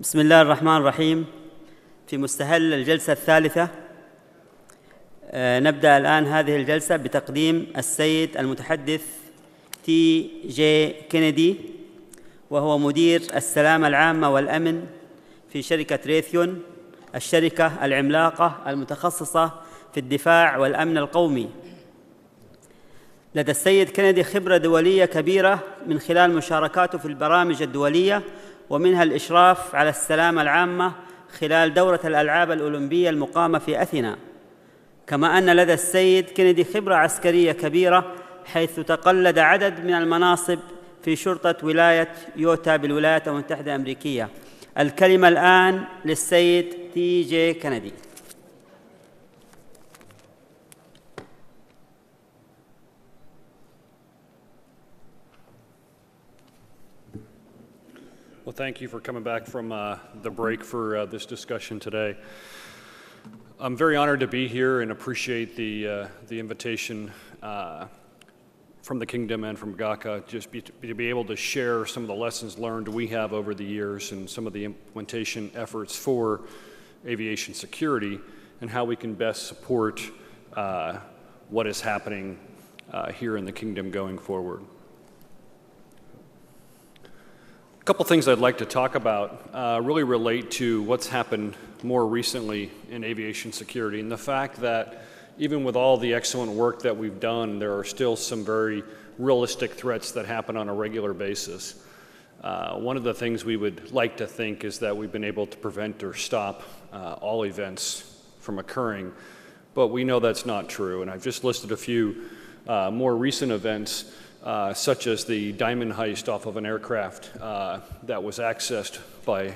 بسم الله الرحمن الرحيم. في مستهل الجلسة الثالثة نبدأ الآن هذه الجلسة بتقديم السيد المتحدث تي جي كينيدي، وهو مدير السلامة العامة والأمن في شركة ريثيون، الشركة العملاقة المتخصصة في الدفاع والأمن القومي. لدى السيد كينيدي خبرة دولية كبيرة من خلال مشاركاته في البرامج الدولية، ومنها الإشراف على السلامة العامة خلال دورة الألعاب الأولمبية المقامة في أثينا. كما أن لدى السيد كينيدي خبرة عسكرية كبيرة، حيث تقلد عدد من المناصب في شرطة ولاية يوتا بالولايات المتحدة الأمريكية. الكلمة الآن للسيد تي جي كينيدي. Well, thank you for coming back from the break for this discussion today. I'm very honored to be here and appreciate the invitation from the Kingdom and from GACA, to be able to share some of the lessons learned we have over the years and some of the implementation efforts for aviation security and how we can best support what is happening here in the Kingdom going forward. A couple things I'd like to talk about really relate to what's happened more recently in aviation security, and the fact that even with all the excellent work that we've done, there are still some very realistic threats that happen on a regular basis. One of the things we would like to think is that we've been able to prevent or stop all events from occurring, but we know that's not true, and I've just listed a few more recent events such as the diamond heist off of an aircraft that was accessed by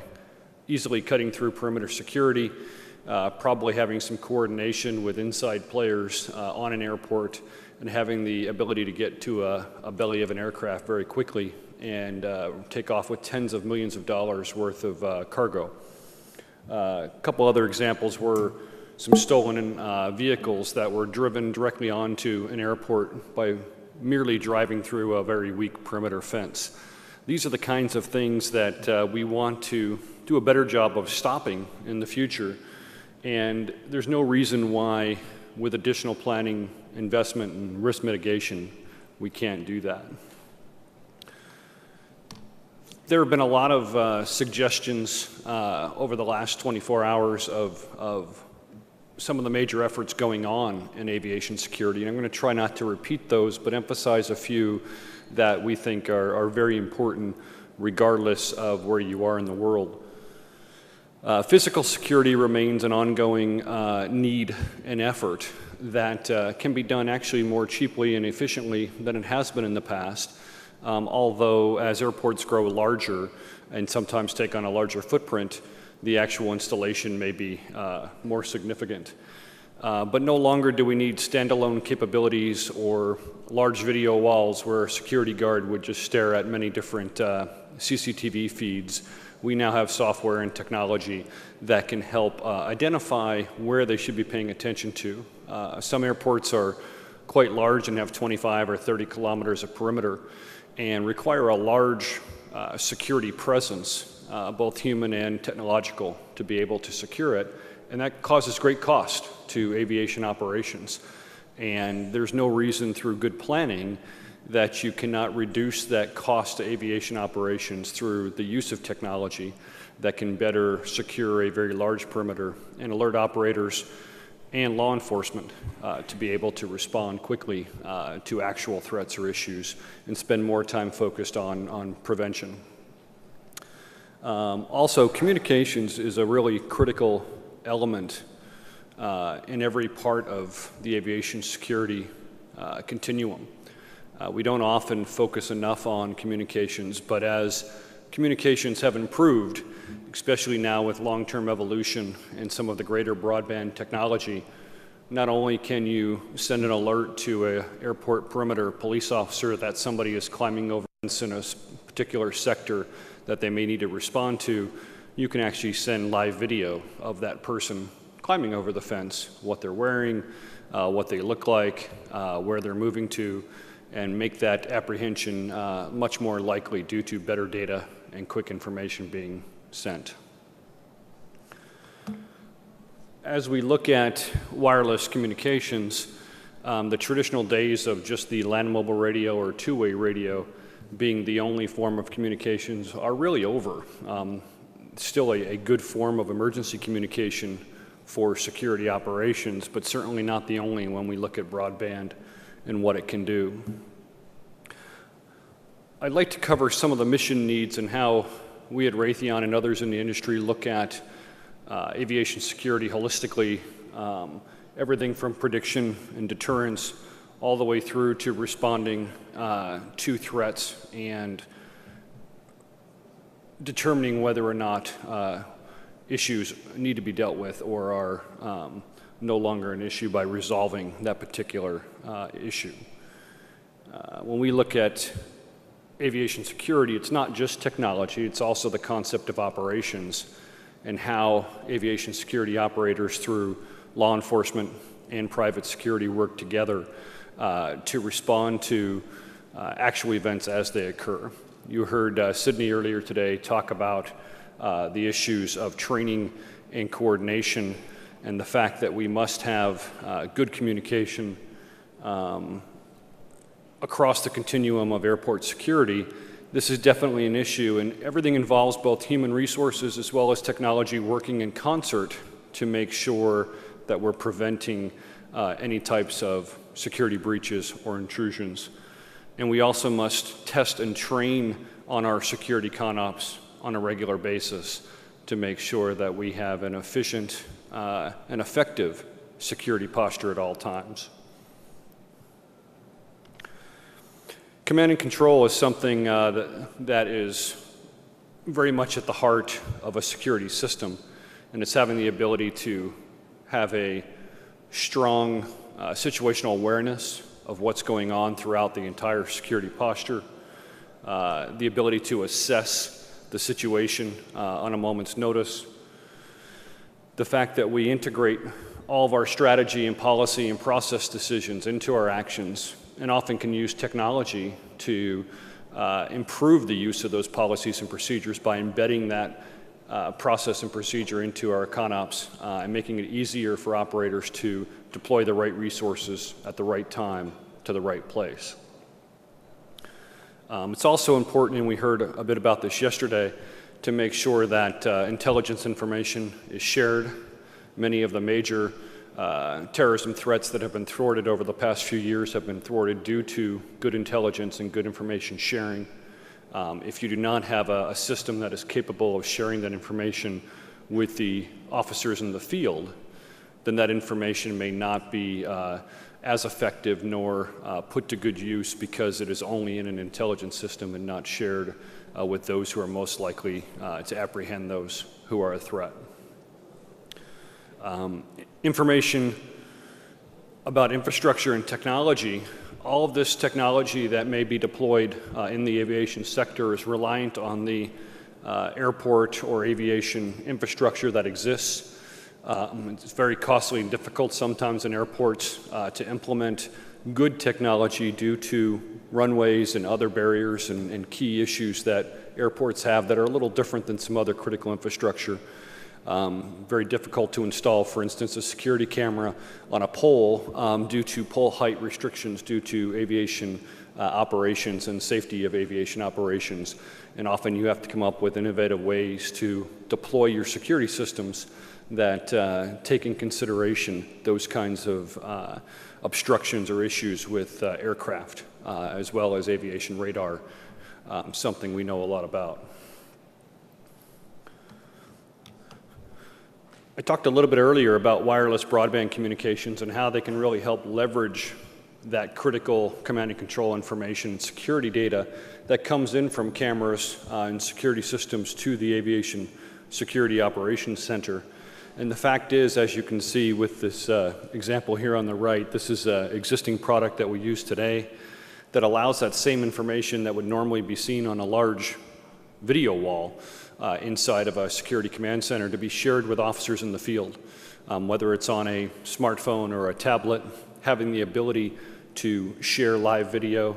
easily cutting through perimeter security, probably having some coordination with inside players on an airport, and having the ability to get to a belly of an aircraft very quickly and take off with tens of millions of dollars worth of cargo. A couple other examples were some stolen vehicles that were driven directly onto an airport by merely driving through a very weak perimeter fence. These are the kinds of things that we want to do a better job of stopping in the future, and there's no reason why, with additional planning, investment, and risk mitigation, we can't do that. There have been a lot of suggestions over the last 24 hours of some of the major efforts going on in aviation security, and I'm going to try not to repeat those, but emphasize a few that we think are very important regardless of where you are in the world. Physical security remains an ongoing need and effort that can be done actually more cheaply and efficiently than it has been in the past, although as airports grow larger and sometimes take on a larger footprint, the actual installation may be more significant. But no longer do we need standalone capabilities or large video walls where a security guard would just stare at many different CCTV feeds. We now have software and technology that can help identify where they should be paying attention to. Some airports are quite large and have 25 or 30 kilometers of perimeter and require a large security presence, both human and technological, to be able to secure it, and that causes great cost to aviation operations. And there's no reason through good planning that you cannot reduce that cost to aviation operations through the use of technology that can better secure a very large perimeter and alert operators and law enforcement to be able to respond quickly to actual threats or issues and spend more time focused on prevention. Also, communications is a really critical element in every part of the aviation security continuum. We don't often focus enough on communications, but as communications have improved, especially now with long-term evolution and some of the greater broadband technology, not only can you send an alert to an airport perimeter police officer that somebody is climbing over in a particular sector that they may need to respond to, you can actually send live video of that person climbing over the fence, what they're wearing, what they look like, where they're moving to, and make that apprehension much more likely due to better data and quick information being sent. as we look at wireless communications, the traditional days of just the land mobile radio or two-way radio being the only form of communications are really over. Still a good form of emergency communication for security operations, but certainly not the only when we look at broadband and what it can do. I'd like to cover some of the mission needs and how we at Raytheon and others in the industry look at aviation security holistically, everything from prediction and deterrence all the way through to responding to threats and determining whether or not issues need to be dealt with or are no longer an issue by resolving that particular issue. When we look at aviation security, it's not just technology, it's also the concept of operations and how aviation security operators through law enforcement and private security work together to respond to actual events as they occur. You heard Sydney earlier today talk about the issues of training and coordination and the fact that we must have good communication across the continuum of airport security. This is definitely an issue, and everything involves both human resources as well as technology working in concert to make sure that we're preventing any types of security breaches or intrusions. And we also must test and train on our security ConOps on a regular basis to make sure that we have an efficient and effective security posture at all times. Command and control is something that is very much at the heart of a security system, and it's having the ability to have a strong situational awareness of what's going on throughout the entire security posture, the ability to assess the situation on a moment's notice, the fact that we integrate all of our strategy and policy and process decisions into our actions and often can use technology to improve the use of those policies and procedures by embedding that process and procedure into our ConOps and making it easier for operators to deploy the right resources at the right time to the right place. It's also important, and we heard a bit about this yesterday, to make sure that intelligence information is shared. Many of the major terrorism threats that have been thwarted over the past few years have been thwarted due to good intelligence and good information sharing. If you do not have a system that is capable of sharing that information with the officers in the field, then that information may not be as effective nor put to good use because it is only in an intelligence system and not shared with those who are most likely to apprehend those who are a threat. Information about infrastructure and technology. All of this technology that may be deployed in the aviation sector is reliant on the airport or aviation infrastructure that exists. It's very costly and difficult sometimes in airports to implement good technology due to runways and other barriers and key issues that airports have that are a little different than some other critical infrastructure. Very difficult to install, for instance, a security camera on a pole due to pole height restrictions due to aviation operations and safety of aviation operations. And often you have to come up with innovative ways to deploy your security systems that take in consideration those kinds of obstructions or issues with aircraft, as well as aviation radar, something we know a lot about. I talked a little bit earlier about wireless broadband communications and how they can really help leverage that critical command and control information and security data that comes in from cameras and security systems to the Aviation Security Operations Center. And the fact is, as you can see with this example here on the right, this is an existing product that we use today that allows that same information that would normally be seen on a large video wall inside of a security command center to be shared with officers in the field. Whether it's on a smartphone or a tablet, having the ability to share live video,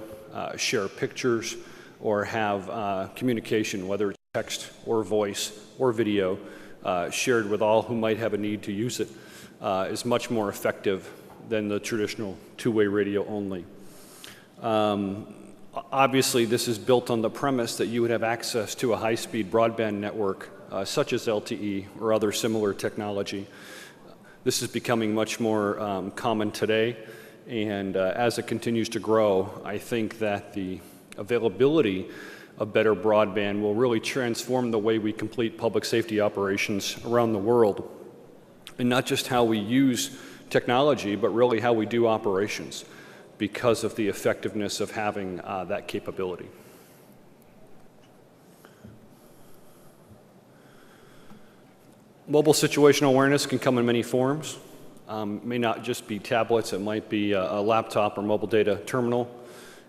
share pictures, or have communication, whether it's text or voice or video, shared with all who might have a need to use it is much more effective than the traditional two-way radio only. Obviously, this is built on the premise that you would have access to a high-speed broadband network, such as LTE or other similar technology. This is becoming much more common today, and as it continues to grow, I think that the availability of better broadband will really transform the way we complete public safety operations around the world, and not just how we use technology, but really how we do operations, because of the effectiveness of having that capability. Mobile situational awareness can come in many forms. It may not just be tablets, it might be a laptop or mobile data terminal.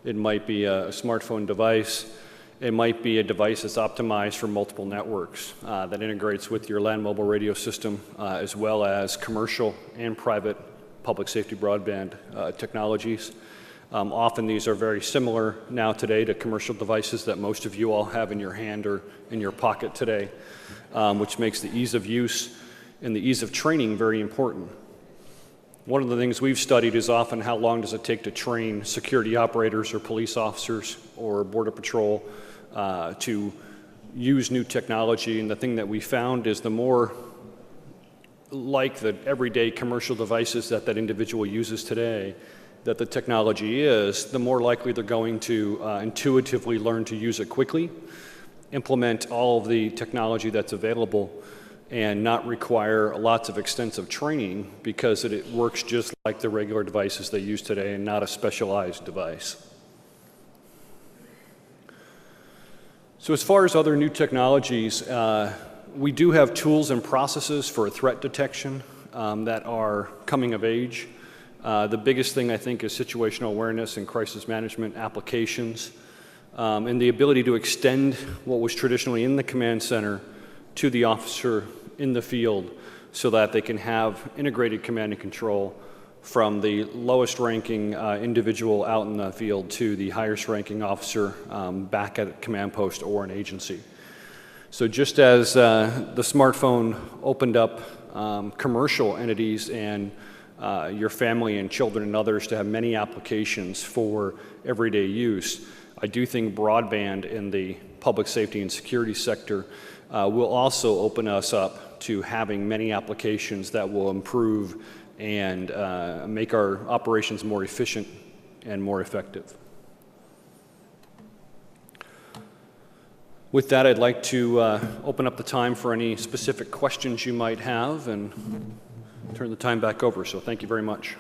It might be a smartphone device. It might be a device that's optimized for multiple networks that integrates with your land mobile radio system, as well as commercial and private public safety broadband technologies. Often these are very similar now today to commercial devices that most of you all have in your hand or in your pocket today, which makes the ease of use and the ease of training very important. One of the things we've studied is often how long does it take to train security operators or police officers or border patrol to use new technology, and the thing that we found is the more like the everyday commercial devices that that individual uses today, that the technology is, the more likely they're going to intuitively learn to use it quickly, implement all of the technology that's available, and not require lots of extensive training because it works just like the regular devices they use today and not a specialized device. So as far as other new technologies, we do have tools and processes for threat detection that are coming of age. The biggest thing, I think, is situational awareness and crisis management applications, and the ability to extend what was traditionally in the command center to the officer in the field so that they can have integrated command and control from the lowest ranking individual out in the field to the highest ranking officer back at a command post or an agency. So just as the smartphone opened up commercial entities and your family and children and others to have many applications for everyday use, I do think broadband in the public safety and security sector will also open us up to having many applications that will improve and make our operations more efficient and more effective. With that, I'd like to open up the time for any specific questions you might have and turn the time back over. So thank you very much.